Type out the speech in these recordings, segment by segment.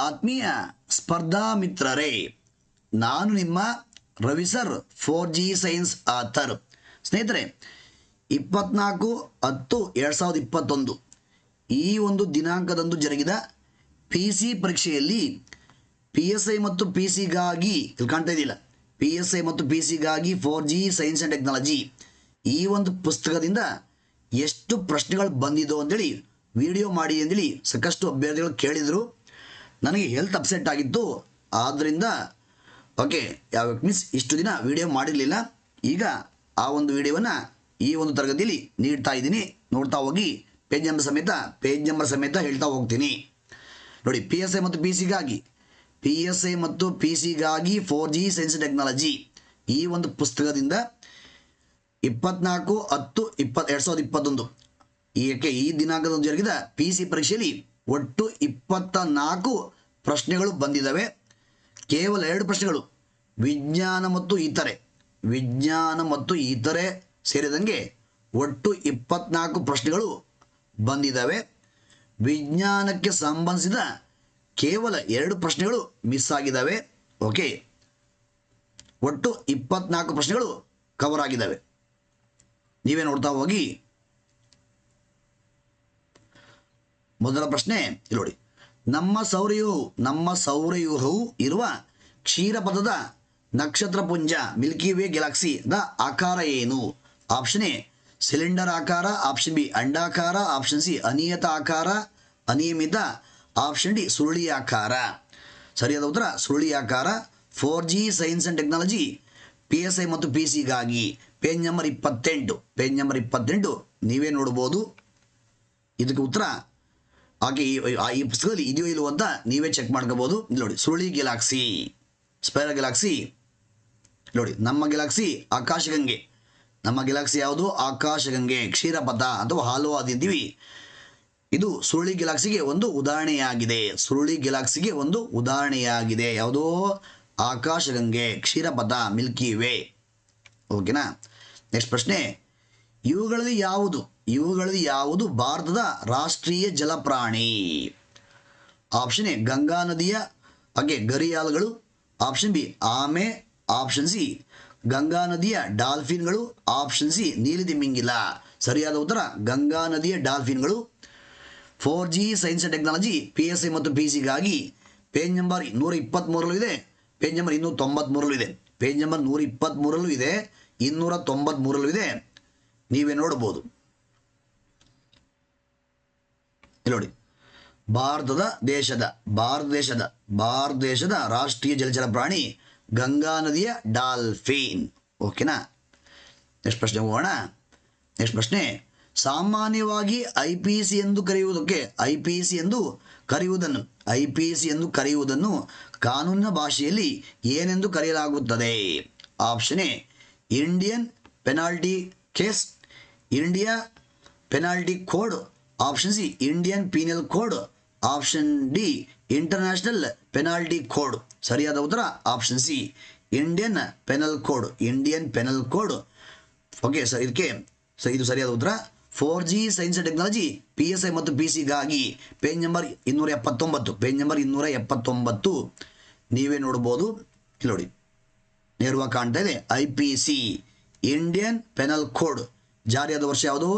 ಆತ್ಮೀಯ ಸ್ಪರ್ಧಾ ಮಿತ್ರರೇ, ನಾನು ನಿಮ್ಮ Ravi sir 4G science author. ಸ್ನೇಹಿತರೆ, 24/10/2021 ಈ ಒಂದು ದಿನಾಂಕದಂದು ಜರುಗಿದ PC ಪರೀಕ್ಷೆಯಲ್ಲಿ PSI ಮತ್ತು PCಗಾಗಿ ಇಲ್ಲಿ ಕಾಣ್ತಾ ಇದೆಯಲ್ಲ, PSI ಮತ್ತು PCಗಾಗಿ 4G ಸೈನ್ಸ್ ಆ್ಯಂಡ್ ಟೆಕ್ನಾಲಜಿ ಈ ಒಂದು ಪುಸ್ತಕದಿಂದ ಎಷ್ಟು ಪ್ರಶ್ನೆಗಳು ಬಂದಿದ್ದೋ ಅಂತೇಳಿ ವಿಡಿಯೋ ಮಾಡಿ ಅಂತೇಳಿ ಸಾಕಷ್ಟು ಅಭ್ಯರ್ಥಿಗಳು ಕೇಳಿದರು. ನನಗೆ ಹೆಲ್ತ್ ಅಪ್ಸೆಟ್ ಆಗಿತ್ತು, ಆದ್ದರಿಂದ ಓಕೆ ಮೀನ್ಸ್ ಇಷ್ಟು ದಿನ ವಿಡಿಯೋ ಮಾಡಿರಲಿಲ್ಲ. ಈಗ ಆ ಒಂದು ವಿಡಿಯೋವನ್ನು ಈ ಒಂದು ತರಗತಿಯಲ್ಲಿ ನೀಡ್ತಾ ಇದ್ದೀನಿ. ನೋಡ್ತಾ ಹೋಗಿ ಪೇಜ್ ನಂಬರ್ ಸಮೇತ ಹೇಳ್ತಾ ಹೋಗ್ತೀನಿ. ನೋಡಿ, PSI ಮತ್ತು PCಗಾಗಿ 4G ಸೈನ್ಸ್ ಟೆಕ್ನಾಲಜಿ ಈ ಒಂದು ಪುಸ್ತಕದಿಂದ 24/10/2021 ಈ ದಿನಾಂಕದಂದು ಜರುಗಿದ PC ಪರೀಕ್ಷೆಯಲ್ಲಿ ಒಟ್ಟು 24 ಪ್ರಶ್ನೆಗಳು ಬಂದಿದ್ದಾವೆ. ಕೇವಲ 2 ಪ್ರಶ್ನೆಗಳು ವಿಜ್ಞಾನ ಮತ್ತು ಇತರೆ ಸೇರಿದಂಗೆ ಒಟ್ಟು 24 ಪ್ರಶ್ನೆಗಳು ಬಂದಿದ್ದಾವೆ. ವಿಜ್ಞಾನಕ್ಕೆ ಸಂಬಂಧಿಸಿದ ಕೇವಲ 2 ಪ್ರಶ್ನೆಗಳು ಮಿಸ್ ಆಗಿದ್ದಾವೆ. ಓಕೆ, ಒಟ್ಟು 24 ಪ್ರಶ್ನೆಗಳು ಕವರ್ ಆಗಿದ್ದಾವೆ. ನೀವೇ ನೋಡ್ತಾ ಹೋಗಿ. ಮೊದಲ ಪ್ರಶ್ನೆ ಇಲ್ಲಿ ನೋಡಿ, ನಮ್ಮ ಸೌರವ್ಯೂಹವು ಇರುವ ಕ್ಷೀರಪಥದ ನಕ್ಷತ್ರಪುಂಜ ಮಿಲ್ಕಿ ವೇ ಗ್ಯಾಲಕ್ಸಿದ ಆಕಾರ ಏನು? ಆಪ್ಷನ್ ಎ ಸಿಲಿಂಡರ್ ಆಕಾರ, ಆಪ್ಷನ್ ಬಿ ಅಂಡಾಕಾರ, ಆಪ್ಷನ್ ಸಿ ಅನಿಯಮಿತ, ಆಪ್ಷನ್ ಡಿ ಸುರುಳಿ ಆಕಾರ. ಸರಿಯಾದ ಉತ್ತರ ಸುರುಳಿ ಆಕಾರ. 4G science and technology PSI ಮತ್ತು PCಗಾಗಿ ಪೇಜ್ ನಂಬರ್ 28 ನೀವೇ ನೋಡ್ಬೋದು. ಇದಕ್ಕೆ ಉತ್ತರ ಹಾಗೆ ಈ ಪುಸ್ತಕದಲ್ಲಿ ಇದೆಯೋ ಇಲ್ಲವೋ ಅಂತ ನೀವೇ ಚೆಕ್ ಮಾಡ್ಕೋಬೋದು. ನೋಡಿ, ಸುರುಳಿ ಗ್ಯಾಲಕ್ಸಿ, ಸ್ಪೈರಲ್ ಗ್ಯಾಲಕ್ಸಿ. ನೋಡಿ, ನಮ್ಮ ಗ್ಯಾಲಕ್ಸಿ ಆಕಾಶಗಂಗೆ. ನಮ್ಮ ಗ್ಯಾಲಕ್ಸಿ ಯಾವುದು? ಆಕಾಶಗಂಗೆ, ಕ್ಷೀರಪಥ ಅಥವಾ ಹಾಲುವಾದಿ ಅಂತೀವಿ. ಇದು ಸುರುಳಿ ಗ್ಯಾಲಕ್ಸಿಗೆ ಒಂದು ಉದಾಹರಣೆಯಾಗಿದೆ. ಯಾವುದೋ ಆಕಾಶಗಂಗೆ, ಕ್ಷೀರಪಥ, ಮಿಲ್ಕಿ ವೇ. ಓಕೆನಾ? ನೆಕ್ಸ್ಟ್ ಪ್ರಶ್ನೆ, ಇವುಗಳಲ್ಲಿ ಯಾವುದು ಭಾರತದ ರಾಷ್ಟ್ರೀಯ ಜಲಪ್ರಾಣಿ? ಆಪ್ಷನ್ ಎ ಗಂಗಾ ನದಿಯ ಘರಿಯಾಲುಗಳು, ಆಪ್ಷನ್ ಬಿ ಆಮೆ, ಆಪ್ಷನ್ ಸಿ ಗಂಗಾ ನದಿಯ ಡಾಲ್ಫಿನ್ಗಳು, ಆಪ್ಷನ್ ಸಿ ನೀಲಿತಿಮಿಂಗಿಲ. ಸರಿಯಾದ ಉತ್ತರ ಗಂಗಾ ನದಿಯ ಡಾಲ್ಫಿನ್ಗಳು. 4G science and technology PSI ಮತ್ತು PCಗಾಗಿ ಪೇಜ್ ನಂಬರ್ 123 ಇದೆ, ಪೇಜ್ ನಂಬರ್ 293 ಇದೆ. ಪೇಜ್ ನಂಬರ್ 123 ಇದೆ, 293 ಇದೆ. ನೀವೇ ನೋಡಬಹುದು. ಇಲ್ಲಿ ನೋಡಿ, ಭಾರತ ದೇಶದ ರಾಷ್ಟ್ರೀಯ ಜಲಚರ ಪ್ರಾಣಿ ಗಂಗಾ ನದಿಯ ಡಾಲ್ಫಿನ್. ಓಕೆನಾ? ನೆಕ್ಸ್ಟ್ ಪ್ರಶ್ನೆ ಹೋಗೋಣ. ನೆಕ್ಸ್ಟ್ ಪ್ರಶ್ನೆ, ಸಾಮಾನ್ಯವಾಗಿ IPC ಎಂದು ಕರೆಯುವುದನ್ನು ಕಾನೂನಿನ ಭಾಷೆಯಲ್ಲಿ ಏನೆಂದು ಕರೆಯಲಾಗುತ್ತದೆ? Option A Indian penalty case, India penalty code, option C Indian penal code, option D international penalty code. ಸರಿಯಾದ ಉತ್ತರ option C Indian penal code. Okay sir, ಇದು ಸರಿಯಾದ ಉತ್ತರ. 4G science and technology PSI ಮತ್ತು PCಗಾಗಿ ಪೇಜ್ ನಂಬರ್ 279 ನೀವೇ ನೋಡ್ಬೋದು. ಇಲ್ಲಿ ನೋಡಿ, ನೇರವಾಗಿ ಕಾಣ್ತಾ ಇದೆ. IPC ಇಂಡಿಯನ್ ಪೆನಲ್ ಕೋಡ್ ಜಾರಿಯಾದ ವರ್ಷ ಯಾವುದು?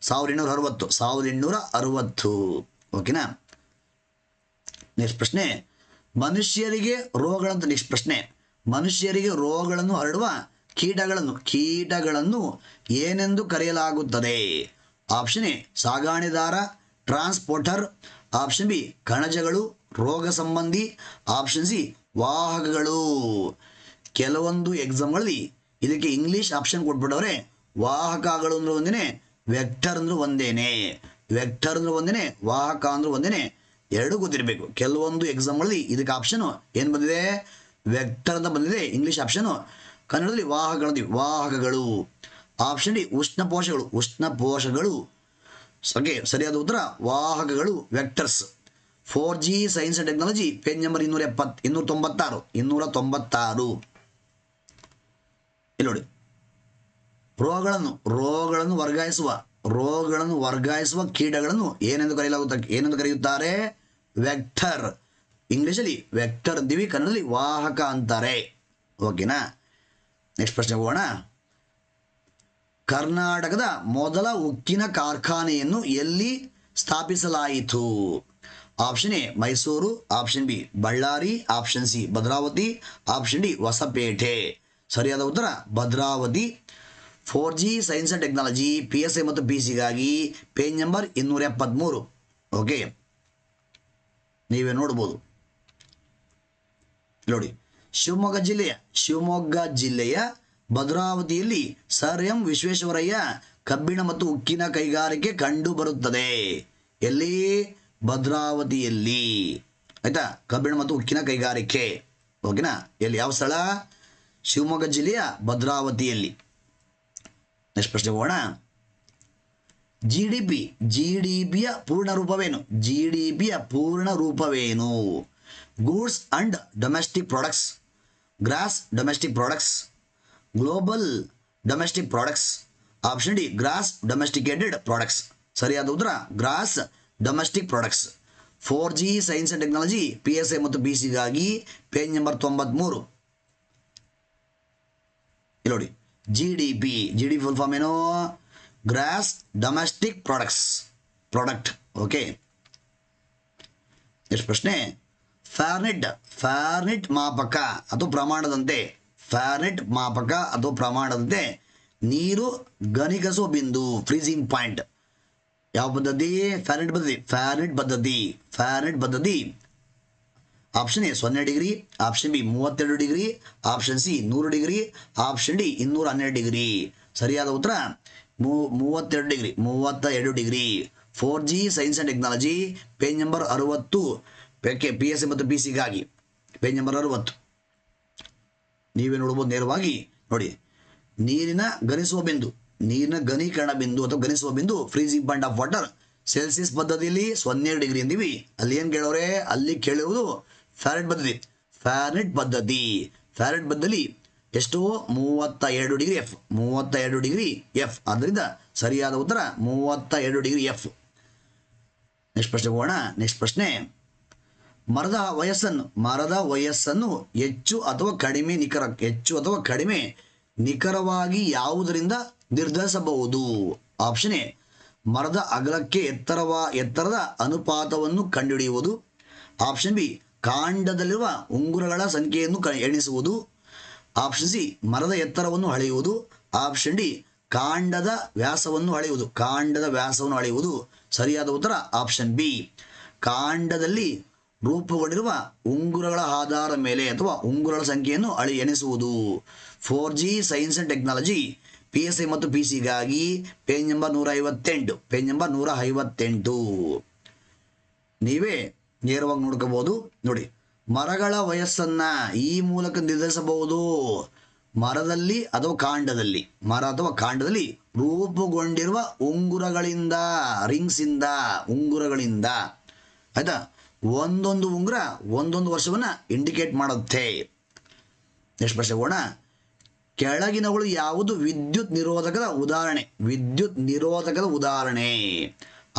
1860. ಓಕೆನಾ? ನೆಕ್ಸ್ಟ್ ಪ್ರಶ್ನೆ, ಮನುಷ್ಯರಿಗೆ ರೋಗಗಳನ್ನು ಹರಡುವ ಕೀಟಗಳನ್ನು ಏನೆಂದು ಕರೆಯಲಾಗುತ್ತದೆ? ಆಪ್ಷನ್ ಎ ಸಾಗಾಣೆದಾರ, ಟ್ರಾನ್ಸ್ಪೋರ್ಟರ್, ಆಪ್ಷನ್ ಬಿ ಕಣಜಗಳು, ರೋಗ ಸಂಬಂಧಿ, ಆಪ್ಷನ್ ಸಿ ವಾಹಕಗಳು. ಕೆಲವೊಂದು ಎಕ್ಸಾಮ್ಗಳಲ್ಲಿ ಇದಕ್ಕೆ ಇಂಗ್ಲಿಷ್ ಆಪ್ಷನ್ ಕೊಟ್ಬಿಟ್ಟವ್ರೆ. ವಾಹಕಗಳು ಅಂದ್ರೆ ಒಂದೇನೆ, ವೆಕ್ಟರ್ ಅಂದ್ರೆ ಒಂದೇನೆ, ವಾಹಕ ಅಂದ್ರೆ ಒಂದೇನೆ, ಎರಡು ಗೊತ್ತಿರಬೇಕು. ಕೆಲವೊಂದು ಎಕ್ಸಾಮ್ಗಳಲ್ಲಿ ಇದಕ್ಕೆ ಆಪ್ಷನ್ ಏನು ಬಂದಿದೆ? ವೆಕ್ಟರ್ ಅಂತ ಬಂದಿದೆ ಇಂಗ್ಲಿಷ್ ಆಪ್ಷನ್. ಕನ್ನಡದಲ್ಲಿ ವಾಹಕಗಳು. ಆಪ್ಷನ್ ಡಿ ಉಷ್ಣ ಪೋಷಗಳು. ಸರಿಯಾದ ಉತ್ತರ ವಾಹಕಗಳು, vectors. 4G science and technology page number 296. ಇಲ್ಲಿ ನೋಡಿ, ರೋಗಗಳನ್ನು ವರ್ಗಾಯಿಸುವ ಕೀಟಗಳನ್ನು ಏನೆಂದು ಕರೆಯುತ್ತಾರೆ? ವೆಕ್ಟರ್. ಇಂಗ್ಲೀಷಲ್ಲಿ ವೆಕ್ಟರ್ ಅಂತೀವಿ, ಕನ್ನಡದಲ್ಲಿ ವಾಹಕ ಅಂತಾರೆ. ಓಕೆನಾ? ನೆಕ್ಸ್ಟ್ ಪ್ರಶ್ನೆ ಹೋಗೋಣ. ಕರ್ನಾಟಕದ ಮೊದಲ ಉಕ್ಕಿನ ಕಾರ್ಖಾನೆಯನ್ನು ಎಲ್ಲಿ ಸ್ಥಾಪಿಸಲಾಯಿತು? Option A Mysuru, option B Ballari, option C Bhadravati, option D Hosapete. ಸರಿಯಾದ ಉತ್ತರ Bhadravati. 4G science and technology PSI ಮತ್ತು PC ಗಾಗಿ ಪೇಜ್ ನಂಬರ್ 273. ಓಕೆ, ನೀವೇ ನೋಡ್ಬೋದು ನೋಡಿ. ಶಿವಮೊಗ್ಗ ಜಿಲ್ಲೆಯ ಭದ್ರಾವತಿಯಲ್ಲಿ ಸರ್ ಎಂ ವಿಶ್ವೇಶ್ವರಯ್ಯ ಕಬ್ಬಿಣ ಮತ್ತು ಉಕ್ಕಿನ ಕೈಗಾರಿಕೆ ಕಂಡು ಬರುತ್ತದೆ. ಎಲ್ಲಿ? ಭದ್ರಾವತಿಯಲ್ಲಿ. ಆಯ್ತಾ? ಕಬ್ಬಿಣ ಮತ್ತು ಉಕ್ಕಿನ ಕೈಗಾರಿಕೆ. ಓಕೆನಾ? ಎಲ್ಲಿ? ಯಾವ ಸ್ಥಳ? ಶಿವಮೊಗ್ಗ ಜಿಲ್ಲೆಯ ಭದ್ರಾವತಿಯಲ್ಲಿ. ನೆಕ್ಸ್ಟ್ ಪ್ರಶ್ನೆ ಹೋಗೋಣ. ಜಿಡಿಪಿಯ ಪೂರ್ಣ ರೂಪವೇನು? ಜಿಡಿಪಿಯ ಪೂರ್ಣ ರೂಪವೇನು? Goods and domestic products, gross domestic products, global domestic products. Option D gross domesticated products. ಸರಿಯಾದ ಉತ್ತರ gross domestic products. 4G science and technology PSI ಮತ್ತು PC ಗಾಗಿ ಪೇಜ್ ನಂಬರ್ 93. ಇಲ್ಲಿ ನೋಡಿ, GDP ಫುಲ್ ಫಾರ್ಮ್ ಏನು? Gross domestic product. ಓಕೆ, ಎಷ್ಟು ಪ್ರಶ್ನೆ. Fahrenheit ಮಾಪಕ ಅಥವಾ ಪ್ರಮಾಣದಂತೆ ನೀರು ಘನೀಕರಿಸುವ ಬಿಂದು, ಫ್ರೀಸಿಂಗ್ ಪಾಯಿಂಟ್. ಯಾವ ಪದ್ಧತಿ? ಫ್ಯಾರನೆಟ್ ಪದ್ಧತಿ. Option A 0 degree, option B 32 degree, option C 100 degree, option D 212 degree. ಸರಿಯಾದ ಉತ್ತರ 32 degree. 4G science and technology page number 60. PSI ಮತ್ತು PC ಗಾಗಿ ಪೇಜ್ ನಂಬರ್ 60. ನೀವೇ ನೋಡ್ಬೋದು ನೇರವಾಗಿ ನೋಡಿ. ನೀರಿನ ಘನೀಕರಣ ಬಿಂದು ಅಥವಾ ಘನಿಸುವ ಬಿಂದು, freezing point of water. Celsius ಪದ್ಧತಿಯಲ್ಲಿ 0 ಡಿಗ್ರಿ ಅಂತೀವಿ. ಅಲ್ಲಿ ಏನು ಕೇಳೋರೆ? ಅಲ್ಲಿ ಕೇಳಿರುವುದು ಫ್ಯಾರನೆಟ್ ಪದ್ಧತಿ. ಎಷ್ಟು? 32 ಡಿಗ್ರಿ F. ಆದ್ದರಿಂದ ಸರಿಯಾದ ಉತ್ತರ 32 ಡಿಗ್ರಿ F. ನೆಕ್ಸ್ಟ್ ಪ್ರಶ್ನೆ ಹೋಗೋಣ. ನೆಕ್ಸ್ಟ್ ಪ್ರಶ್ನೆ. ಮರದ ವಯಸ್ಸನ್ನು ಹೆಚ್ಚು ಅಥವಾ ಕಡಿಮೆ ನಿಖರವಾಗಿ ಯಾವುದರಿಂದ ನಿರ್ಧರಿಸಬಹುದು? ಆಪ್ಷನ್ ಎ ಮರದ ಅಗಲಕ್ಕೆ ಎತ್ತರದ ಅನುಪಾತವನ್ನು ಕಂಡುಹಿಡಿಯುವುದು. ಆಪ್ಷನ್ ಬಿ ಕಾಂಡದಲ್ಲಿರುವ ಉಂಗುರಗಳ ಸಂಖ್ಯೆಯನ್ನು ಎಣಿಸುವುದು. ಆಪ್ಷನ್ ಸಿ ಮರದ ಎತ್ತರವನ್ನು ಅಳೆಯುವುದು. ಆಪ್ಷನ್ ಡಿ ಕಾಂಡದ ವ್ಯಾಸವನ್ನು ಅಳೆಯುವುದು. ಸರಿಯಾದ ಉತ್ತರ ಆಪ್ಷನ್ ಬಿ ಕಾಂಡದಲ್ಲಿ ರೂಪುಗೊಂಡಿರುವ ಉಂಗುರಗಳ ಆಧಾರದ ಮೇಲೆ ಅಥವಾ ಉಂಗುರಗಳ ಸಂಖ್ಯೆಯನ್ನು ಎಣಿಸುವುದು. 4G science and technology PSI ಮತ್ತು PC ಗಾಗಿ ಪೇಜ್ ನಂಬರ್ 158. ನೀವೇ ನೇರವಾಗಿ ನೋಡ್ಕೋಬಹುದು ನೋಡಿ. ಮರಗಳ ವಯಸ್ಸನ್ನ ಈ ಮೂಲಕ ನಿರ್ಧರಿಸಬಹುದು. ಮರ ಅಥವಾ ಕಾಂಡದಲ್ಲಿ ರೂಪುಗೊಂಡಿರುವ ಉಂಗುರಗಳಿಂದ ಆಯ್ತಾ? ಒಂದೊಂದು ಉಂಗುರ ಒಂದೊಂದು ವರ್ಷವನ್ನ ಇಂಡಿಕೇಟ್ ಮಾಡುತ್ತೆ. ನೆಕ್ಸ್ಟ್ ಪ್ರಶ್ನೆ ಹೋಗೋಣ. ಕೆಳಗಿನಗಳು ಯಾವುದು ವಿದ್ಯುತ್ ನಿರೋಧಕದ ಉದಾಹರಣೆ?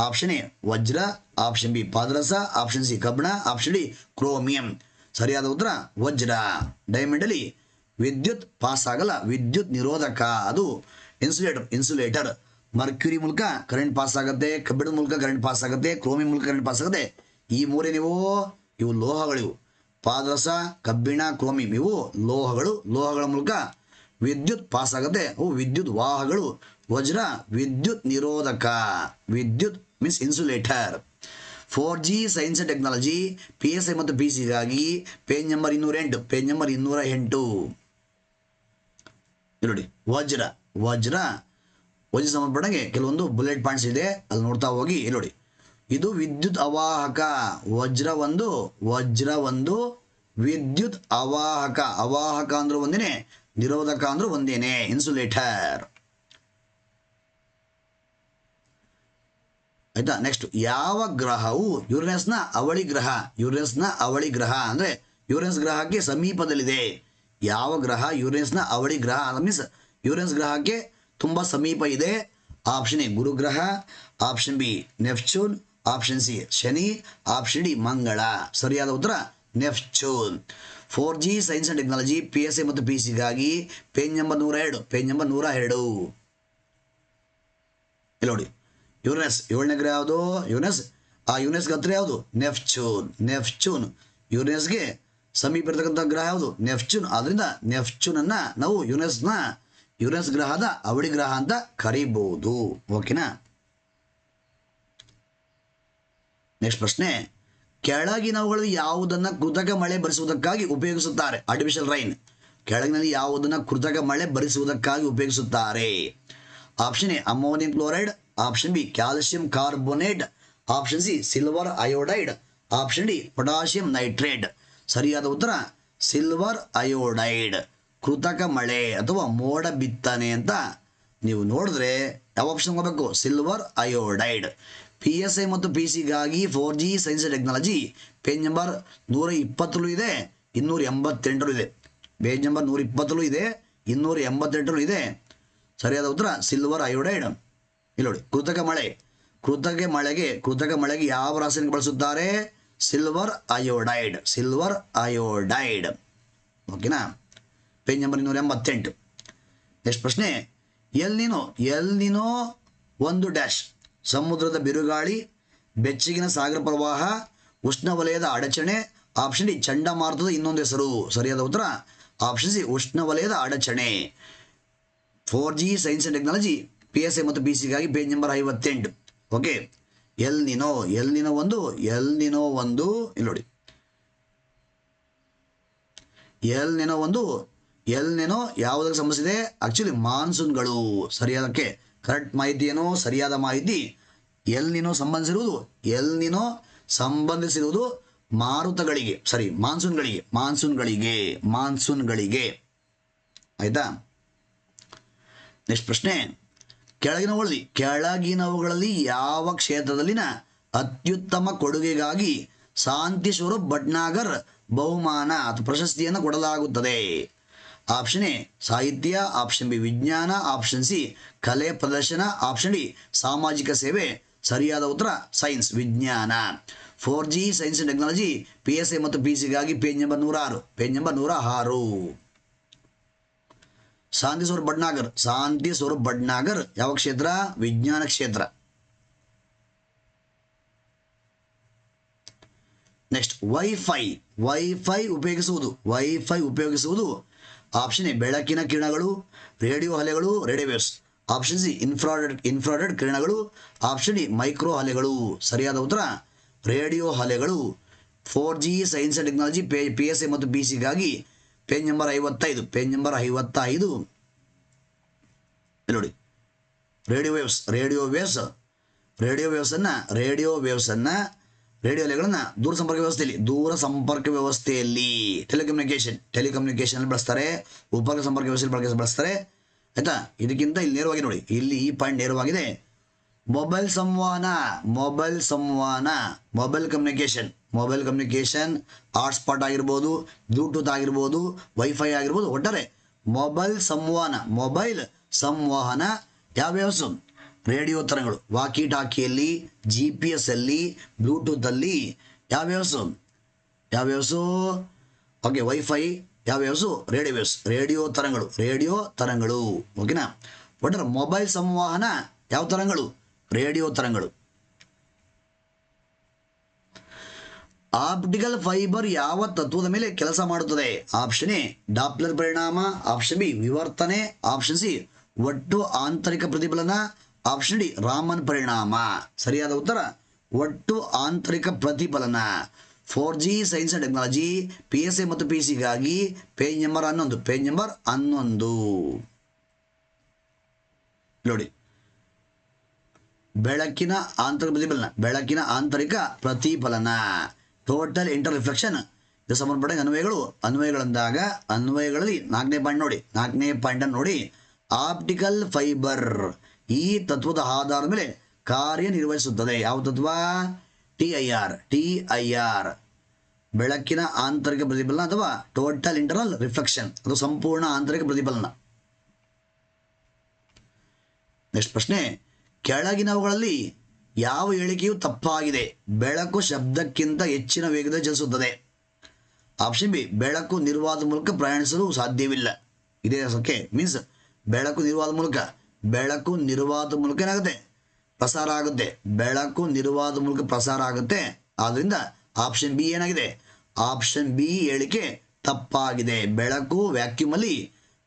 ಆಪ್ಷನ್ ಎ ವಜ್ರ, ಆಪ್ಷನ್ ಬಿ ಪಾದರಸ, ಆಪ್ಷನ್ ಸಿ ಕಬ್ಬಿಣ, ಆಪ್ಷನ್ ಡಿ ಕ್ರೋಮಿಯಂ. ಸರಿಯಾದ ಉತ್ತರ ವಜ್ರ. ಡೈಮಂಡ್ ಅಲ್ಲಿ ವಿದ್ಯುತ್ ಪಾಸ್ ಆಗಲ್ಲ, ವಿದ್ಯುತ್ ನಿರೋಧಕ, ಅದು ಇನ್ಸುಲೇಟರ್. ಮರ್ಕ್ಯೂರಿ ಮೂಲಕ ಕರೆಂಟ್ ಪಾಸ್ ಆಗುತ್ತೆ, ಕಬ್ಬಿಣದ ಮೂಲಕ ಕರೆಂಟ್ ಪಾಸ್ ಆಗುತ್ತೆ, ಕ್ರೋಮಿಯಂ ಮೂಲಕ ಕರೆಂಟ್ ಪಾಸ್ ಆಗುತ್ತೆ. ಈ ಮೂರೇ ಇವು ಲೋಹಗಳಿವು. ಪಾದರಸ, ಕಬ್ಬಿಣ, ಕ್ರೋಮಿಯಂ ಇವು ಲೋಹಗಳ ಮೂಲಕ ವಿದ್ಯುತ್ ಪಾಸ್ ಆಗುತ್ತೆ, ಅವು ವಿದ್ಯುತ್ ವಾಹಗಳು. ವಜ್ರ ವಿದ್ಯುತ್ ನಿರೋಧಕ, ವಿದ್ಯುತ್ means insulator. 4G science and technology PSI ಮತ್ತು PC ಗಾಗಿ ಪೇಜ್ ನಂಬರ್ 208. ನೋಡಿ, ವಜ್ರ ಸಂಬಂಧಪಟ್ಟಂಗೆ ಕೆಲವೊಂದು ಬುಲೆಟ್ ಪಾಯಿಂಟ್ಸ್ ಇದೆ, ಅಲ್ಲಿ ನೋಡ್ತಾ ಹೋಗಿ. ನೋಡಿ, ಇದು ವಿದ್ಯುತ್ ಅವಾಹಕ. ವಜ್ರ ಒಂದು ವಿದ್ಯುತ್ ಅವಾಹಕ ಅಂದ್ರೆ ಒಂದೇನೆ, ನಿರೋಧಕ ಅಂದ್ರೆ ಒಂದೇನೆ, ಇನ್ಸುಲೇಟರ್. ಆಯ್ತಾ? ನೆಕ್ಸ್ಟ್, ಯಾವ ಗ್ರಹವು ಯುರೇನಸ್ನ ಅವಳಿ ಗ್ರಹ ಅಂದ್ರೆ ಯುರೇನಸ್ ಗ್ರಹಕ್ಕೆ ಸಮೀಪದಲ್ಲಿದೆ? ಯಾವ ಗ್ರಹ ಯುರೇನಸ್ನ ಅವಳಿ ಗ್ರಹ ಮೀನ್ಸ್ ಯುರೇನಸ್ ಗ್ರಹಕ್ಕೆ ತುಂಬಾ ಸಮೀಪ ಇದೆ? ಆಪ್ಷನ್ ಎ ಗುರುಗ್ರಹ, option B Neptune, option C ಶನಿ, ಆಪ್ಷನ್ ಡಿ ಮಂಗಳ. ಸರಿಯಾದ ಉತ್ತರ Neptune. 4G science and technology PSA ಮತ್ತು PC page number 102. Page number 102 ಇಲ್ಲಿ ನೋಡಿ. ಯುರೇನಸ್ 7ನೇ ಗ್ರಹ ಯಾವುದು? ಯುರೇನಸ್. ಆ ಯುರೇನಸ್ಗೆ ಹತ್ರ ಯಾವುದು? ನೆಪ್ಚೂನ್. ನೆಪ್ಚೂನ್ ಯುರೇನಸ್ಗೆ ಸಮೀಪ ಇರತಕ್ಕಂಥ ಗ್ರಹ ಯಾವುದು? ನೆಪ್ಚೂನ್. ಆದ್ರಿಂದ ನೆಪ್ಚೂನನ್ನ ನಾವು ಯುರೇನಸ್ ಗ್ರಹದ ಅವಳಿ ಗ್ರಹ ಅಂತ ಕರೀಬಹುದು. ಓಕೆನಾ? ನೆಕ್ಸ್ಟ್ ಪ್ರಶ್ನೆ, ಕೆಳಗಿನವುಗಳಲ್ಲಿ ಯಾವುದನ್ನ ಕೃತಕ ಮಳೆ ಬರಿಸುವುದಕ್ಕಾಗಿ ಉಪಯೋಗಿಸುತ್ತಾರೆ? Artificial rain. ಕೆಳಗಿನಲ್ಲಿ ಯಾವುದನ್ನ ಕೃತಕ ಮಳೆ ಬರಿಸುವುದಕ್ಕಾಗಿ ಉಪಯೋಗಿಸುತ್ತಾರೆ? Option A ammonium chloride, option B calcium carbonate, option C silver iodide, option D potassium nitrate. ಸರಿಯಾದ ಉತ್ತರ ಸಿಲ್ವರ್ ಅಯೋಡೈಡ್. ಕೃತಕ ಮಳೆ ಅಥವಾ ಮೋಡ ಬಿತ್ತನೆ ಅಂತ ನೀವು ನೋಡಿದ್ರೆ ಯಾವ ಆಪ್ಷನ್ ಹೋಗಬೇಕು? Silver iodide. PSI ಮತ್ತು PC 4G science and technology page number 120 ಇದೆ, 288 ಇದೆ. ಪೇಜ್ ನಂಬರ್ 120 ಇದೆ, 288 ಇದೆ. ಸರಿಯಾದ ಉತ್ತರ ಸಿಲ್ವರ್ ಅಯೋಡೈಡ್. ಇಲ್ಲಿ ನೋಡಿ, ಕೃತಕ ಮಳೆಗೆ ಯಾವ ರಾಸಾಯನಿಕ ಬಳಸುತ್ತಾರೆ? Silver iodide. Silver iodide. ಓಕೆನಾ? Page number 288. ನೆಕ್ಸ್ಟ್ ಪ್ರಶ್ನೆ, ಎಲ್ನಿನೋ ಒಂದು ಡ್ಯಾಶ್ ಸಮುದ್ರದ ಬಿರುಗಾಳಿ, ಬೆಚ್ಚಗಿನ ಸಾಗರ ಪ್ರವಾಹ, ಉಷ್ಣವಲಯದ ಅಡಚಣೆ, ಆಪ್ಷನ್ ಡಿ ಚಂಡಮಾರುತದ ಇನ್ನೊಂದು ಹೆಸರು. ಸರಿಯಾದ ಉತ್ತರ ಆಪ್ಷನ್ ಸಿ ಉಷ್ಣವಲಯದ ಅಡಚಣೆ. 4G science and technology PSI ಮತ್ತು PC page number 58. Okay, El Niño ಒಂದು ಇಲ್ಲಿ ನೋಡಿ. ಎಲ್ನಿನೋ ಯಾವುದಕ್ಕೆ ಸಂಬಂಧಿಸಿದೆ? ಆಕ್ಚುಲಿ ಮಾನ್ಸೂನ್ಗಳು. ಸರಿಯಾದಕ್ಕೆ ಕರೆಕ್ಟ್ ಮಾಹಿತಿ ಏನು? ಸರಿಯಾದ ಮಾಹಿತಿ. ಎಲ್ನಿನೋ ಸಂಬಂಧಿಸಿರುವುದು ಮಾರುತಗಳಿಗೆ, ಮಾನ್ಸೂನ್ಗಳಿಗೆ. ಆಯ್ತಾ? ನೆಕ್ಸ್ಟ್ ಪ್ರಶ್ನೆ, ಕೆಳಗಿನವುಗಳಲ್ಲಿ ಯಾವ ಕ್ಷೇತ್ರದಲ್ಲಿನ ಅತ್ಯುತ್ತಮ ಕೊಡುಗೆಗಾಗಿ ಶಾಂತಿ ಸ್ವರೂಪ್ ಭಟ್ನಾಗರ್ ಬಹುಮಾನ ಅಥವಾ ಪ್ರಶಸ್ತಿಯನ್ನು ಕೊಡಲಾಗುತ್ತದೆ? ಆಪ್ಷನ್ ಎ ಸಾಹಿತ್ಯ, ಆಪ್ಷನ್ ಬಿ ವಿಜ್ಞಾನ, ಆಪ್ಷನ್ ಸಿ ಕಲೆ ಪ್ರದರ್ಶನ, ಆಪ್ಷನ್ ಡಿ ಸಾಮಾಜಿಕ ಸೇವೆ. ಸರಿಯಾದ ಉತ್ತರ ಸೈನ್ಸ್, ವಿಜ್ಞಾನ. 4G science and technology PSI ಮತ್ತು PC page number 106. Shanti Swarup Bhatnagar ಯಾವ ಕ್ಷೇತ್ರ? ವಿಜ್ಞಾನ ಕ್ಷೇತ್ರ. ನೆಕ್ಸ್ಟ್, ವೈಫೈ ಉಪಯೋಗಿಸುವುದು ಆಪ್ಷನ್ ಎ ಬೆಳಕಿನ ಕಿರಣಗಳು, ರೇಡಿಯೋ ಅಲೆಗಳು, radio waves, option C infrared ಕಿರಣಗಳು, ಆಪ್ಷನ್ ಡಿ ಮೈಕ್ರೋ ಅಲೆಗಳು. ಸರಿಯಾದ ಉತ್ತರ ರೇಡಿಯೋ ಅಲೆಗಳು. 4G science and technology PSI ಮತ್ತು PC page number 55. Page number 55 ನೋಡಿ. ರೇಡಿಯೋ ಅಲೆಗಳನ್ನ ದೂರ ಸಂಪರ್ಕ ವ್ಯವಸ್ಥೆಯಲ್ಲಿ ಟೆಲಿಕಮ್ಯುನಿಕೇಶನ್ ಬಳಸ್ತಾರೆ, ಉಪಗ್ರಹ ಸಂಪರ್ಕ ವ್ಯವಸ್ಥೆಯಲ್ಲಿ ಬಳಸ್ತಾರೆ. ಆಯ್ತಾ? ಇದಕ್ಕಿಂತ ಇಲ್ಲಿ ನೇರವಾಗಿ ನೋಡಿ, ಇಲ್ಲಿ ಈ ಪಾಯಿಂಟ್ ನೇರವಾಗಿದೆ. ಮೊಬೈಲ್ ಕಮ್ಯುನಿಕೇಶನ್ ಹಾಟ್ಸ್ಪಾಟ್ ಆಗಿರ್ಬೋದು, ಬ್ಲೂಟೂತ್ ಆಗಿರ್ಬೋದು, ವೈಫೈ ಆಗಿರ್ಬೋದು, ಒಟ್ಟಾರೆ ಮೊಬೈಲ್ ಸಂವಹನ ಯಾವ್ಯಾವ? ರೇಡಿಯೋ ತರಂಗಗಳು, ವಾಕಿ ಟಾಕಿಯಲ್ಲಿ, GPS ಅಲ್ಲಿ, ಬ್ಲೂಟೂತ್ ಅಲ್ಲಿ ಯಾವ್ಯಾವ? ಓಕೆ, ವೈಫೈ ಯಾವ್ಯಾವ? ರೇಡಿಯೋ ತರಂಗಗಳು. ಓಕೆನಾ? ಒಟ್ಟಾರೆ ಮೊಬೈಲ್ ಸಂವಹನ ಯಾವ ತರಂಗಗಳು? ರೇಡಿಯೋ ತರಂಗಗಳು. ಆಪ್ಟಿಕಲ್ ಫೈಬರ್ ಯಾವ ತತ್ವದ ಮೇಲೆ ಕೆಲಸ ಮಾಡುತ್ತದೆ? ಆಪ್ಷನ್ ಎ ಡಾಪ್ಲರ್ ಪರಿಣಾಮ, ಆಪ್ಷನ್ ಬಿ ವಿವರ್ತನೆ, ಆಪ್ಷನ್ ಸಿ ಒಟ್ಟು ಆಂತರಿಕ ಪ್ರತಿಫಲನ, ಆಪ್ಷನ್ ಡಿ ರಾಮನ್ ಪರಿಣಾಮ. ಸರಿಯಾದ ಉತ್ತರ ಒಟ್ಟು ಆಂತರಿಕ ಪ್ರತಿಫಲನ. 4G science and technology PSI ಮತ್ತು PC ಪೇಜ್ ನಂಬರ್ 11. ನೋಡಿ, ಬೆಳಕಿನ ಆಂತರಿಕ ಪ್ರತಿಫಲನ ಟೋಟಲ್ ಇಂಟರ್ ರಿಫ್ಲೆಕ್ಷನ್. ಇದು ಸಂಬಂಧಪಟ್ಟ ಅನ್ವಯಗಳಂದಾಗ ಅನ್ವಯಗಳಲ್ಲಿ 4ನೇ ಪಾಯಿಂಟ್ ನೋಡಿ. ಆಪ್ಟಿಕಲ್ ಫೈಬರ್ ಈ ತತ್ವದ ಆಧಾರದ ಮೇಲೆ ಕಾರ್ಯನಿರ್ವಹಿಸುತ್ತದೆ. ಯಾವ ತತ್ವ? TIR. ಬೆಳಕಿನ ಆಂತರಿಕ ಪ್ರತಿಫಲನ ಅಥವಾ ಟೋಟಲ್ ಇಂಟರ್ನಲ್ ರಿಫ್ಲೆಕ್ಷನ್, ಅದು ಸಂಪೂರ್ಣ ಆಂತರಿಕ ಪ್ರತಿಫಲನ. ನೆಕ್ಸ್ಟ್ ಪ್ರಶ್ನೆ, ಕೆಳಗಿನವುಗಳಲ್ಲಿ ಯಾವ ಹೇಳಿಕೆಯು ತಪ್ಪಾಗಿದೆ? ಬೆಳಕು ಶಬ್ದಕ್ಕಿಂತ ಹೆಚ್ಚಿನ ವೇಗದಲ್ಲಿ ಚಲಿಸುತ್ತದೆ. ಆಪ್ಷನ್ ಬಿ ಬೆಳಕು ನಿರ್ವಾದ ಮೂಲಕ ಪ್ರಯಾಣಿಸಲು ಸಾಧ್ಯವಿಲ್ಲ. ಇದೇ ಓಕೆ ಮೀನ್ಸ್ ಬೆಳಕು ನಿರ್ವಾದ ಮೂಲಕ ಏನಾಗುತ್ತೆ ಪ್ರಸಾರ ಆಗುತ್ತೆ. ಬೆಳಕು ನಿರ್ವಾದ ಮೂಲಕ ಪ್ರಸಾರ ಆಗುತ್ತೆ. ಆದ್ರಿಂದ ಆಪ್ಷನ್ ಬಿ ಏನಾಗಿದೆ, ಆಪ್ಷನ್ ಬಿ ಹೇಳಿಕೆ ತಪ್ಪಾಗಿದೆ. ಬೆಳಕು ವ್ಯಾಕ್ಯೂಮ್ ಅಲ್ಲಿ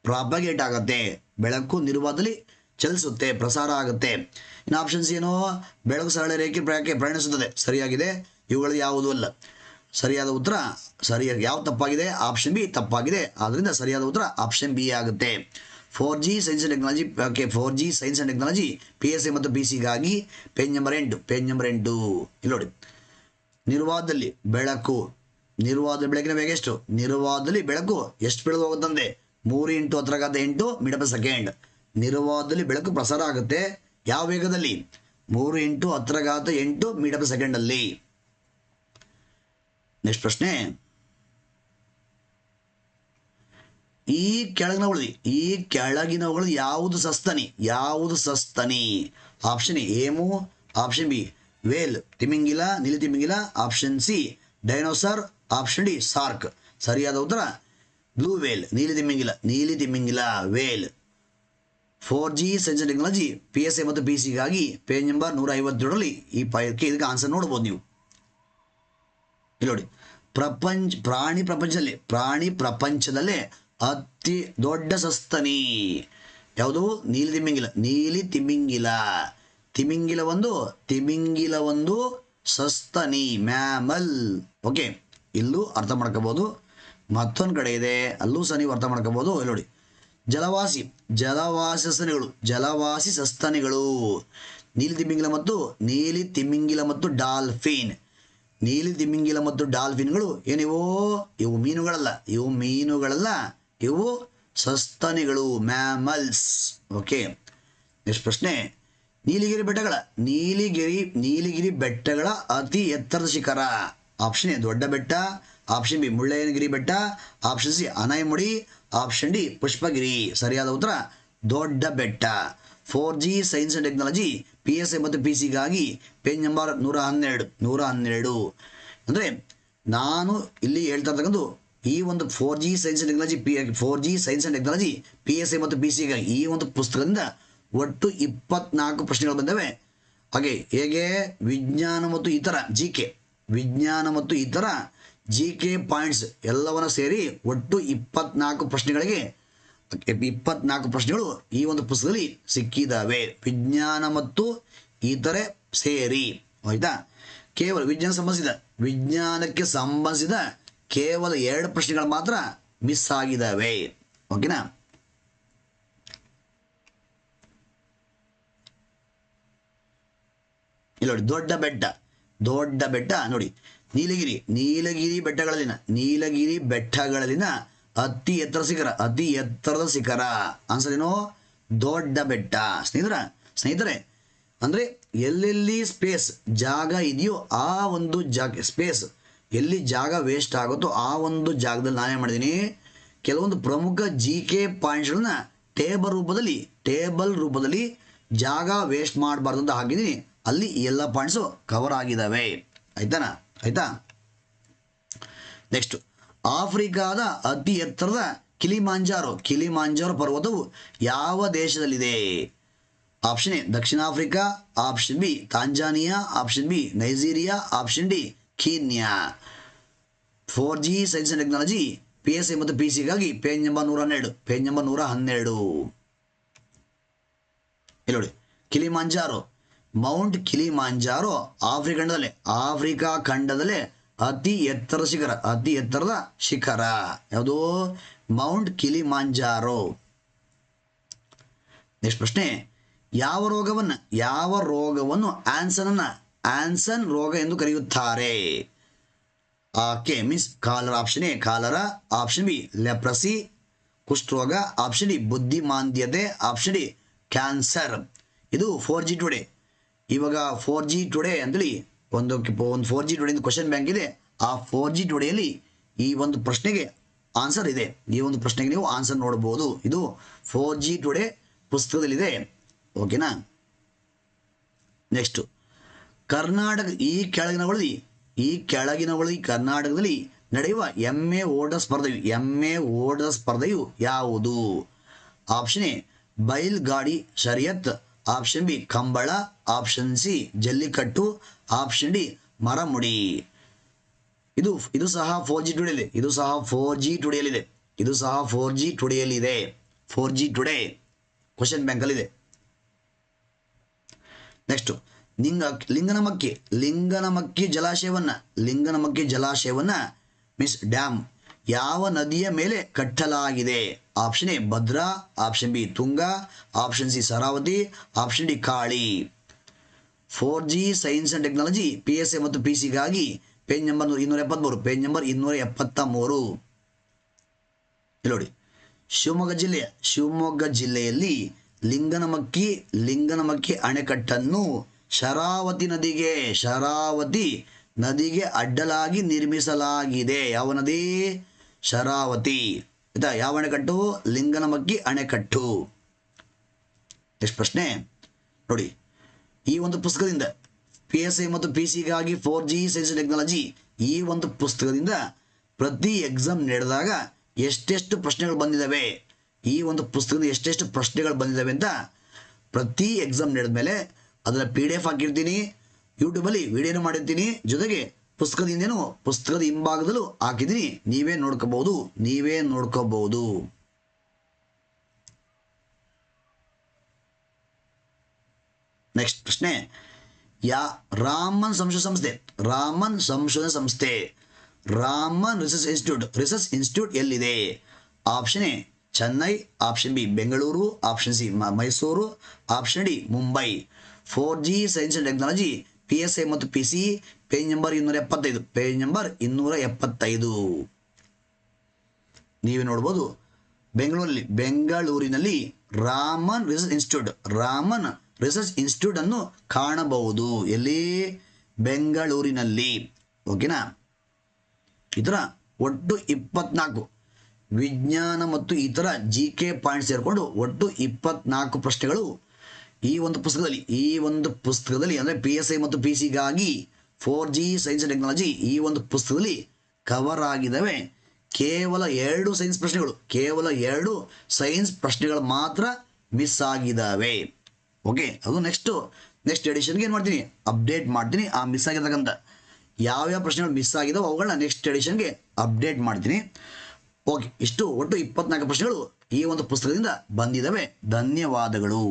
ಪ್ರಾಪಗೇಟ್ ಆಗುತ್ತೆ, ಬೆಳಕು ನಿರ್ವಾತದಲ್ಲಿ ಚಲಿಸುತ್ತೆ, ಪ್ರಸಾರ ಆಗುತ್ತೆ. ಇನ್ನು ಆಪ್ಷನ್ಸ್ ಏನು, ಬೆಳಕು ಸರಳ ರೇಖೆ ಪ್ರಯಾಣಿಸುತ್ತದೆ, ಸರಿಯಾಗಿದೆ. ಇವುಗಳು ಯಾವುದೂ ಅಲ್ಲ. ಸರಿಯಾದ ಉತ್ತರ ಸರಿಯಾಗಿ ಯಾವ್ದು ತಪ್ಪಾಗಿದೆ, ಆಪ್ಷನ್ ಬಿ ತಪ್ಪಾಗಿದೆ. ಆದ್ದರಿಂದ ಸರಿಯಾದ ಉತ್ತರ ಆಪ್ಷನ್ ಬಿ ಆಗುತ್ತೆ. 4G science and technology okay 4G science and technology PSI ಮತ್ತು PC ಗಾಗಿ ಪೇಜ್ ನಂಬರ್ 8 ಇಲ್ಲಿ ನೋಡಿ. ನಿರ್ವಾತದಲ್ಲಿ ಬೆಳಕಿನ ವೇಗ ಎಷ್ಟು, ನಿರ್ವಾತದಲ್ಲಿ ಬೆಳಕು ಎಷ್ಟು ಬೆಳೆದು ಹೋಗುತ್ತಂತೆ 3 × 10⁸ ಮೀಟರ್ ಪರ್ ಸೆಕೆಂಡ್. ನಿರ್ವಾತದಲ್ಲಿ ಬೆಳಕು ಪ್ರಸಾರ ಆಗುತ್ತೆ ಯಾವ ವೇಗದಲ್ಲಿ, 3 × 10⁸ ಮೀಟರ್ ಪರ್ ಸೆಕೆಂಡ್ ಅಲ್ಲಿ. ನೆಕ್ಸ್ಟ್ ಪ್ರಶ್ನೆ, ಈ ಕೆಳಗಿನವುಗಳು ಯಾವುದು ಸಸ್ತನಿ. Option A emu, option B whale ತಿಮಿಂಗಿಲ ನೀಲಿ ತಿಮಿಂಗಿಲ, option C dinosaur, option D shark. ಸರಿಯಾದ ಉತ್ತರ ಬ್ಲೂ ವೇಲ್ ನೀಲಿ ತಿಮಿಂಗಿಲ whale. 4G science and technology PSI ಮತ್ತು PC ಗಾಗಿ ಪೇಜ್ ನಂಬರ್ 157 ಈ ಪೈಕಿ ಇದಕ್ಕೆ ಆನ್ಸರ್ ನೋಡ್ಬೋದು ನೀವು. ಇಲ್ಲಿ ನೋಡಿ, ಪ್ರಾಣಿ ಪ್ರಪಂಚದಲ್ಲೇ ಅತಿ ದೊಡ್ಡ ಸಸ್ತನಿ ಯಾವುದು, ನೀಲಿ ತಿಮಿಂಗಿಲ ಒಂದು ಸಸ್ತನಿ ಮ್ಯಾಮಲ್. ಓಕೆ, ಇಲ್ಲೂ ಅರ್ಥ ಮಾಡ್ಕೋಬಹುದು. ಮತ್ತೊಂದು ಕಡೆ ಇದೆ, ಅಲ್ಲೂ ಸಹ ನೀವು ಅರ್ಥ ಮಾಡ್ಕೋಬಹುದು. ಇಲ್ಲಿ ನೋಡಿ, ಜಲವಾಸಿ ಸಸ್ತನಿಗಳು ನೀಲಿ ತಿಮಿಂಗಿಲ ಮತ್ತು ಡಾಲ್ಫಿನ್. ನೀಲಿ ತಿಮಿಂಗಿಲ ಮತ್ತು ಡಾಲ್ಫಿನ್ಗಳು ಏನಿವು, ಇವು ಮೀನುಗಳಲ್ಲ, ಇವು ಸಸ್ತನಿಗಳು, ಮ್ಯಾಮಲ್ಸ್. ಓಕೆ, ನೆಕ್ಸ್ಟ್ ಪ್ರಶ್ನೆ, ನೀಲಗಿರಿ ಬೆಟ್ಟಗಳ ಅತಿ ಎತ್ತರದ ಶಿಖರ. ಆಪ್ಷನ್ ಎ ದೊಡ್ಡ ಬೆಟ್ಟ, ಆಪ್ಷನ್ ಬಿ ಮುಳ್ಳಯ್ಯನಗಿರಿ ಬೆಟ್ಟ, option C Anamudi, option D Pushpagiri. ಸರಿಯಾದ ಉತ್ತರ ದೊಡ್ಡ ಬೆಟ್ಟ. 4G science and technology PSI ಮತ್ತು PC ಗಾಗಿ ಪೇಜ್ ನಂಬರ್ 112. ಅಂದರೆ ನಾನು ಇಲ್ಲಿ ಹೇಳ್ತಾ ಇರ್ತಕ್ಕಂಥ ಈ ಒಂದು 4G science and technology PSI ಮತ್ತು PC ಗಾಗಿ ಈ ಒಂದು ಪುಸ್ತಕದಿಂದ ಒಟ್ಟು 24 ಪ್ರಶ್ನೆಗಳು ಬಂದವೆ. ಹಾಗೆ ಹೇಗೆ ವಿಜ್ಞಾನ ಮತ್ತು ಇತರ GK ಪಾಯಿಂಟ್ಸ್ ಎಲ್ಲವನ್ನ ಸೇರಿ ಒಟ್ಟು 24 ಪ್ರಶ್ನೆಗಳು ಈ ಒಂದು ಪುಸ್ತಕದಲ್ಲಿ ಸಿಕ್ಕಿದ್ದಾವೆ. ವಿಜ್ಞಾನ ಮತ್ತು ಇತರೆ ಸೇರಿ, ಆಯ್ತಾ. ಕೇವಲ ವಿಜ್ಞಾನಕ್ಕೆ ಸಂಬಂಧಿಸಿದ ಕೇವಲ 2 ಪ್ರಶ್ನೆಗಳು ಮಾತ್ರ ಮಿಸ್ ಆಗಿದ್ದಾವೆ. ಓಕೆನಾ. ಇಲ್ಲಿ ನೋಡಿ, ದೊಡ್ಡ ಬೆಟ್ಟ ನೋಡಿ, ನೀಲಗಿರಿ ಬೆಟ್ಟಗಳಲ್ಲಿನ ಅತಿ ಎತ್ತರದ ಶಿಖರ. ಆನ್ಸರ್ ಏನು, ದೊಡ್ಡ ಬೆಟ್ಟ. ಸ್ನೇಹಿತರೆ ಅಂದ್ರೆ ಎಲ್ಲೆಲ್ಲಿ ಜಾಗ ಇದೆಯೋ ಆ ಒಂದು ಸ್ಪೇಸ್ ಎಲ್ಲಿ ಜಾಗ ವೇಸ್ಟ್ ಆಗುತ್ತೋ ಆ ಒಂದು ಜಾಗದಲ್ಲಿ ನಾನೇ ಮಾಡಿದ್ದೀನಿ ಕೆಲವೊಂದು ಪ್ರಮುಖ GK ಪಾಯಿಂಟ್ಸ್ಗಳನ್ನ ಟೇಬಲ್ ರೂಪದಲ್ಲಿ ಜಾಗ ವೇಸ್ಟ್ ಮಾಡಬಾರ್ದು ಅಂತ ಹಾಕಿದ್ದೀನಿ. ಅಲ್ಲಿ ಎಲ್ಲ ಪಾಯಿಂಟ್ಸು ಕವರ್ ಆಗಿದ್ದಾವೆ. ಆಯ್ತಾ. ನೆಕ್ಸ್ಟ್, ಆಫ್ರಿಕಾದ ಅತಿ ಎತ್ತರದ ಕಿಲಿಮಾಂಜಾರೋ ಪರ್ವತವು ಯಾವ ದೇಶದಲ್ಲಿದೆ. Option A Dakshina Africa, option B Tanzania, option B Nigeria, option D Kenya. 4G science and technology PSI ಮತ್ತು PC ಗಾಗಿ ಪೇಜ್ ನಂಬರ್ 112. ಇಲ್ಲಿ ನೋಡಿ, ಮೌಂಟ್ ಕಿಲಿಮಾಂಜಾರೋ ಆಫ್ರಿಕಾ ಖಂಡದಲ್ಲೇ ಅತಿ ಎತ್ತರದ ಶಿಖರ ಯಾವುದು, ಮೌಂಟ್ ಕಿಲಿಮಾಂಜಾರೋ. ನೆಕ್ಸ್ಟ್ ಪ್ರಶ್ನೆ, ಯಾವ ರೋಗವನ್ನು ಆನ್ಸನ್ ರೋಗ ಎಂದು ಕರೆಯುತ್ತಾರೆ. Means cholera. Option A cholera, option B leprosy ಕುಷ್ಠರೋಗ, ಆಪ್ಷನ್ ಡಿ ಬುದ್ಧಿಮಾಂದ್ಯತೆ, ಆಪ್ಷನ್ ಡಿ ಕ್ಯಾನ್ಸರ್. ಇದು 4G ಟುಡೇ. ಇವಾಗ 4G ಟುಡೇ ಅಂತೇಳಿ ಒಂದು 4G ಟುಡೇ ಕ್ವಶನ್ ಬ್ಯಾಂಕ್ ಇದೆ. ಆ 4G ಟುಡೇಯಲ್ಲಿ ಈ ಒಂದು ಪ್ರಶ್ನೆಗೆ ಆನ್ಸರ್ ಇದೆ. ಈ ಒಂದು ಪ್ರಶ್ನೆಗೆ ನೀವು ಆನ್ಸರ್ ನೋಡಬಹುದು. ಇದು 4G ಟುಡೇ ಪುಸ್ತಕದಲ್ಲಿದೆ. ಓಕೆನಾ. ನೆಕ್ಸ್ಟ್, ಕರ್ನಾಟಕ ಈ ಕೆಳಗಿನಗಳಲ್ಲಿ ಕರ್ನಾಟಕದಲ್ಲಿ ನಡೆಯುವ ಎಮ್ಮೆ ಓಟದ ಸ್ಪರ್ಧೆಯು ಯಾವುದು? ಆಪ್ಷನ್ ಎ ಬೈಲ್ ಗಾಡಿ ಶರಿಯತ್, option B Kambala, option C Jallikattu, option D ಮರಮುಡಿ. ಇದು ಸಹ 4G ಟುಡೆಯಲ್ಲಿದೆ. ಇದು ಸಹ 4G ಟುಡೆಯಲ್ಲಿದೆ. 4G ಟುಡೇ ಕ್ವಶನ್ ಬ್ಯಾಂಕಲ್ಲಿದೆ. ನೆಕ್ಸ್ಟ್ ಲಿಂಗನಮಕ್ಕಿ ಜಲಾಶಯವನ್ನ ಮೀನ್ಸ್ ಡ್ಯಾಮ್ ಯಾವ ನದಿಯ ಮೇಲೆ ಕಟ್ಟಲಾಗಿದೆ? Option A Bhadra, option B Tunga, option C Sharavathi, option D Kali. 4G science and technology PSA ಮತ್ತು PC-ಗಾಗಿ ಪೇಜ್ ನಂಬರ್ 273. ನೋಡಿ, ಶಿವಮೊಗ್ಗ ಜಿಲ್ಲೆಯಲ್ಲಿ ಲಿಂಗನಮಕ್ಕಿ ಅಣೆಕಟ್ಟನ್ನು ಶರಾವತಿ ನದಿಗೆ ಅಡ್ಡಲಾಗಿ ನಿರ್ಮಿಸಲಾಗಿದೆ. ಯಾವ ನದಿ? ಶರಾವತಿ. ಆಯ್ತಾ? ಯಾವ ಅಣೆಕಟ್ಟು? ಲಿಂಗನಮಕ್ಕಿ ಅಣೆಕಟ್ಟು. ನೆಕ್ಸ್ಟ್ ಪ್ರಶ್ನೆ ನೋಡಿ, ಈ ಒಂದು ಪುಸ್ತಕದಿಂದ PSA ಮತ್ತು PC-ಗಾಗಿ 4G ಸೈನ್ಸ್ ಟೆಕ್ನಾಲಜಿ ಈ ಒಂದು ಪುಸ್ತಕದಿಂದ ಪ್ರತಿ ಎಕ್ಸಾಮ್ ನಡೆದಾಗ ಎಷ್ಟೆಷ್ಟು ಪ್ರಶ್ನೆಗಳು ಬಂದಿದ್ದಾವೆ, ಈ ಒಂದು ಪುಸ್ತಕದಿಂದ ಎಷ್ಟೆಷ್ಟು ಪ್ರಶ್ನೆಗಳು ಬಂದಿದ್ದಾವೆ ಅಂತ ಪ್ರತಿ ಎಕ್ಸಾಮ್ ನಡೆದ ಮೇಲೆ ಅದರ PDF ಹಾಕಿರ್ತೀನಿ, ಯೂಟ್ಯೂಬಲ್ಲಿ ವಿಡಿಯೋನು ಮಾಡಿರ್ತೀನಿ, ಜೊತೆಗೆ ಪುಸ್ತಕದ ಹಿಂಭಾಗದಲ್ಲೂ ಹಾಕಿದ್ದೀನಿ. ನೀವೇ ನೋಡ್ಕೋಬಹುದು. ನೆಕ್ಸ್ಟ್ ಪ್ರಶ್ನೆ, ರಾಮನ್ ರಿಸರ್ಚ್ ಇನ್ಸ್ಟಿಟ್ಯೂಟ್ ಎಲ್ಲಿದೆ? Option A Chennai, option B Bengaluru, option C Mysuru, option D Mumbai. 4G science and technology PSA ಮತ್ತು PC ಪೇಜ್ ನಂಬರ್ 275. ನೀವೇ ನೋಡ್ಬೋದು, ಬೆಂಗಳೂರಿನಲ್ಲಿ ರಾಮನ್ ರಿಸರ್ಚ್ ಇನ್ಸ್ಟಿಟ್ಯೂಟ್ ಅನ್ನು ಕಾಣಬಹುದು. ಎಲ್ಲಿ? ಬೆಂಗಳೂರಿನಲ್ಲಿ. ಓಕೆನಾ? ಇದರ ಒಟ್ಟು 24 ವಿಜ್ಞಾನ ಮತ್ತು ಇತರ GK ಪಾಯಿಂಟ್ ಸೇರಿಕೊಂಡು ಒಟ್ಟು 24 ಪ್ರಶ್ನೆಗಳು ಈ ಒಂದು ಪುಸ್ತಕದಲ್ಲಿ ಅಂದರೆ PSA ಮತ್ತು PC-ಗಾಗಿ 4G ಸೈನ್ಸ್ ಅಂಡ್ ಟೆಕ್ನಾಲಜಿ ಈ ಒಂದು ಪುಸ್ತಕದಲ್ಲಿ ಕವರ್ ಆಗಿದ್ದಾವೆ. ಕೇವಲ 2 ಸೈನ್ಸ್ ಪ್ರಶ್ನೆಗಳು ಮಾತ್ರ ಮಿಸ್ ಆಗಿದ್ದಾವೆ. ಓಕೆ, ಅದು ನೆಕ್ಸ್ಟ್ ಎಡಿಷನ್ಗೆ ಏನು ಮಾಡ್ತೀನಿ? ಅಪ್ಡೇಟ್ ಮಾಡ್ತೀನಿ. ಆ ಮಿಸ್ ಆಗಿರ್ತಕ್ಕಂಥ ಯಾವ್ಯಾವ ಪ್ರಶ್ನೆಗಳು ಮಿಸ್ ಆಗಿದಾವೆ ಅವುಗಳನ್ನ ನೆಕ್ಸ್ಟ್ ಎಡಿಷನ್ಗೆ ಅಪ್ಡೇಟ್ ಮಾಡ್ತೀನಿ. ಓಕೆ, ಇಷ್ಟು ಒಟ್ಟು 24 ಪ್ರಶ್ನೆಗಳು ಈ ಒಂದು ಪುಸ್ತಕದಿಂದ ಬಂದಿದ್ದಾವೆ. ಧನ್ಯವಾದಗಳು.